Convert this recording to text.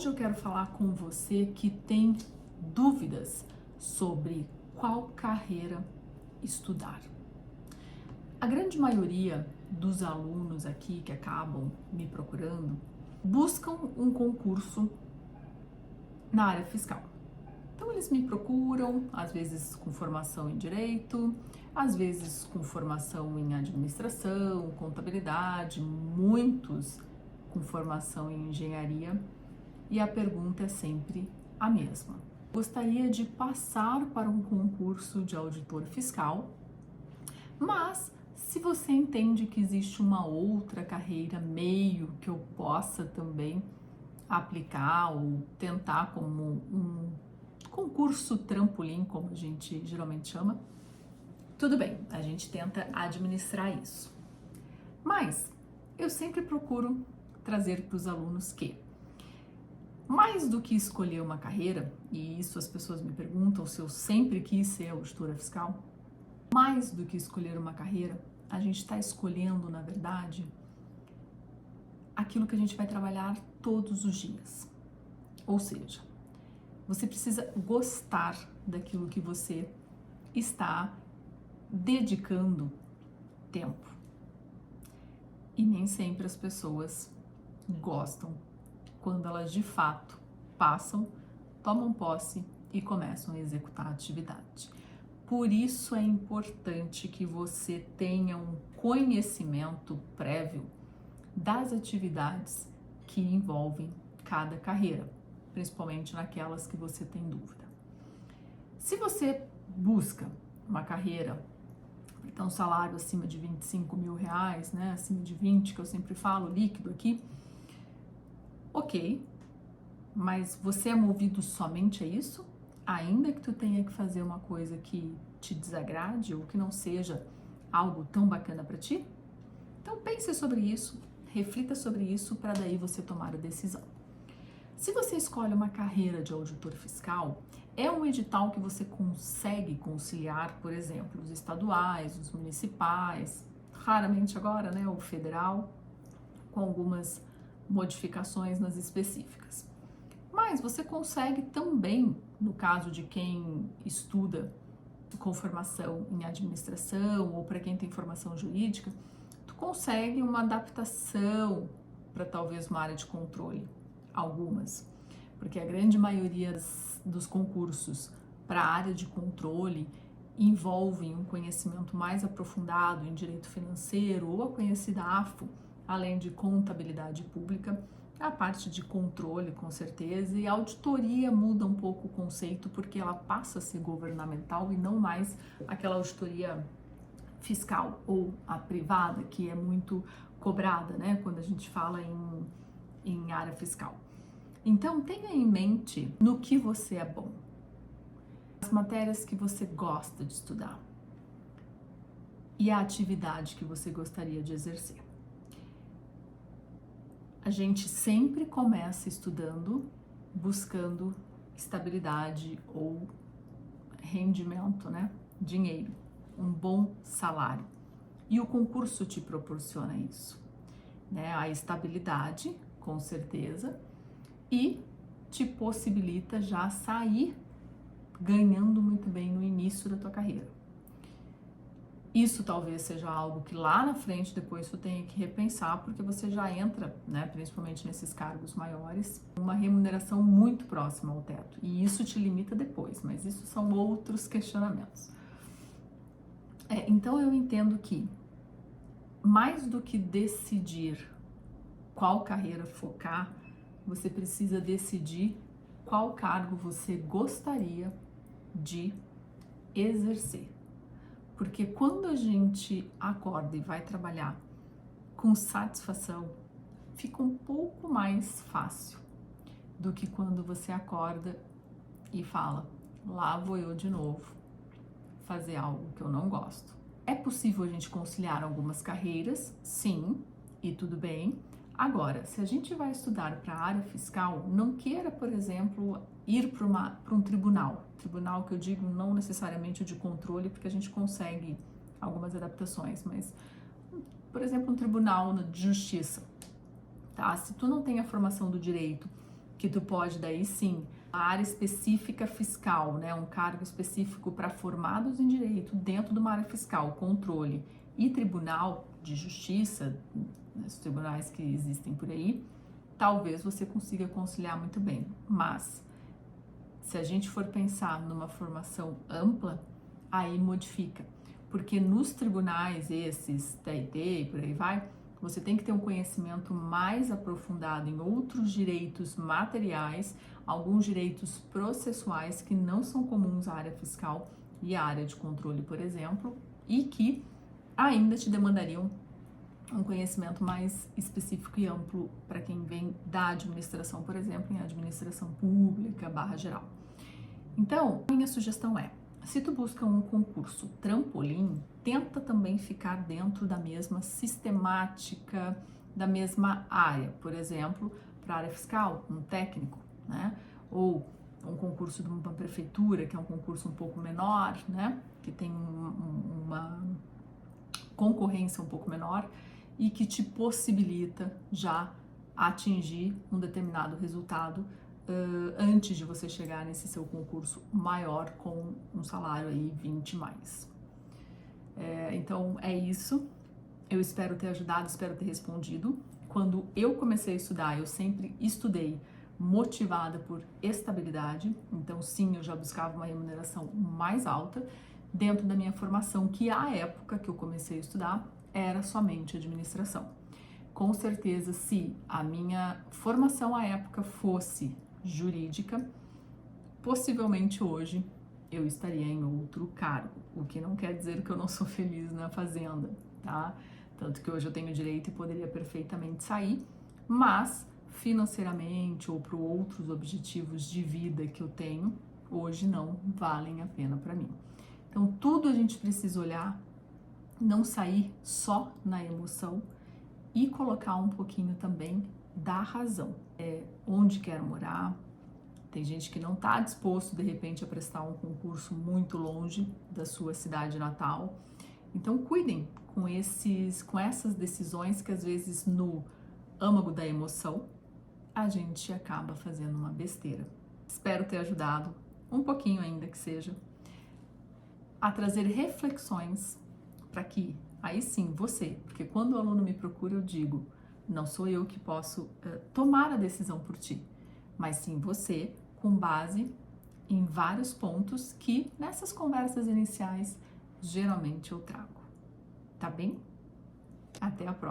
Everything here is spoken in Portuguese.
Hoje eu quero falar com você que tem dúvidas sobre qual carreira estudar. A grande maioria dos alunos aqui que acabam me procurando buscam um concurso na área fiscal. Então eles me procuram, às vezes com formação em direito, às vezes com formação em administração, contabilidade, muitos com formação em engenharia. E a pergunta é sempre a mesma. Gostaria de passar para um concurso de auditor fiscal, mas se você entende que existe uma outra carreira meio que eu possa também aplicar ou tentar como um concurso trampolim, como a gente geralmente chama, tudo bem, a gente tenta administrar isso. Mas eu sempre procuro trazer para os alunos que mais do que escolher uma carreira, e isso as pessoas me perguntam se eu sempre quis ser auditora fiscal, mais do que escolher uma carreira, a gente está escolhendo, na verdade, aquilo que a gente vai trabalhar todos os dias. Ou seja, você precisa gostar daquilo que você está dedicando tempo. E nem sempre as pessoas gostam quando elas de fato passam, tomam posse e começam a executar a atividade. Por isso é importante que você tenha um conhecimento prévio das atividades que envolvem cada carreira, principalmente naquelas que você tem dúvida. Se você busca uma carreira, então um salário acima de R$25 mil, né, acima de 20, que eu sempre falo, líquido aqui, ok, mas você é movido somente a isso? Ainda que tu tenha que fazer uma coisa que te desagrade ou que não seja algo tão bacana para ti? Então pense sobre isso, reflita sobre isso para daí você tomar a decisão. Se você escolhe uma carreira de auditor fiscal, é um edital que você consegue conciliar, por exemplo, os estaduais, os municipais, raramente agora, né, o federal, com algumas modificações nas específicas. Mas você consegue também, no caso de quem estuda com formação em administração ou para quem tem formação jurídica, tu consegue uma adaptação para talvez uma área de controle, algumas, porque a grande maioria dos concursos para a área de controle envolvem um conhecimento mais aprofundado em direito financeiro ou a conhecida AFO, além de contabilidade pública, a parte de controle, com certeza, e a auditoria muda um pouco o conceito, porque ela passa a ser governamental e não mais aquela auditoria fiscal ou a privada, que é muito cobrada, né, quando a gente fala em área fiscal. Então, tenha em mente no que você é bom, as matérias que você gosta de estudar e a atividade que você gostaria de exercer. A gente sempre começa estudando, buscando estabilidade ou rendimento, né? Dinheiro, um bom salário. E o concurso te proporciona isso, né? A estabilidade, com certeza, e te possibilita já sair ganhando muito bem no início da tua carreira. Isso talvez seja algo que lá na frente depois tu tenha que repensar, porque você já entra, né, principalmente nesses cargos maiores, uma remuneração muito próxima ao teto. E isso te limita depois, mas isso são outros questionamentos. Então eu entendo que mais do que decidir qual carreira focar, você precisa decidir qual cargo você gostaria de exercer. Porque quando a gente acorda e vai trabalhar com satisfação, fica um pouco mais fácil do que quando você acorda e fala, lá vou eu de novo fazer algo que eu não gosto. É possível a gente conciliar algumas carreiras, sim, e tudo bem. Agora, se a gente vai estudar para a área fiscal, não queira, por exemplo, ir para um tribunal. Tribunal que eu digo não necessariamente o de controle, porque a gente consegue algumas adaptações, mas, por exemplo, um tribunal de justiça, tá? Se tu não tem a formação do direito que tu pode daí sim, a área específica fiscal, né, um cargo específico para formados em direito dentro de uma área fiscal, controle e tribunal de justiça, os tribunais que existem por aí, talvez você consiga conciliar muito bem. Mas se a gente for pensar numa formação ampla, aí modifica, porque nos tribunais esses, TRT e por aí vai, você tem que ter um conhecimento mais aprofundado em outros direitos materiais, alguns direitos processuais que não são comuns à área fiscal e à área de controle, por exemplo, e que ainda te demandariam um conhecimento mais específico e amplo para quem vem da administração, por exemplo, em administração pública /geral. Então, minha sugestão é, se tu busca um concurso trampolim, tenta também ficar dentro da mesma sistemática, da mesma área. Por exemplo, para a área fiscal, um técnico, né? Ou um concurso de uma prefeitura, que é um concurso um pouco menor, né? Que tem uma concorrência um pouco menor e que te possibilita já atingir um determinado resultado antes de você chegar nesse seu concurso maior com um salário aí 20 mais. Então é isso, eu espero ter ajudado, espero ter respondido. Quando eu comecei a estudar, eu sempre estudei motivada por estabilidade, então sim, eu já buscava uma remuneração mais alta dentro da minha formação, que à época que eu comecei a estudar era somente administração. Com certeza, se a minha formação à época fosse jurídica, possivelmente hoje eu estaria em outro cargo, o que não quer dizer que eu não sou feliz na fazenda, tá? Tanto que hoje eu tenho direito e poderia perfeitamente sair, mas financeiramente ou para outros objetivos de vida que eu tenho, hoje não valem a pena para mim. Então tudo a gente precisa olhar, não sair só na emoção e colocar um pouquinho também da razão. Onde quero morar. Tem gente que não está disposto, de repente, a prestar um concurso muito longe da sua cidade natal. Então, cuidem com essas decisões que, às vezes, no âmago da emoção, a gente acaba fazendo uma besteira. Espero ter ajudado, um pouquinho ainda que seja, a trazer reflexões para que, aí sim, você, porque quando o aluno me procura, eu digo, não sou eu que posso tomar a decisão por ti, mas sim você, com base em vários pontos que nessas conversas iniciais geralmente eu trago. Tá bem? Até a próxima!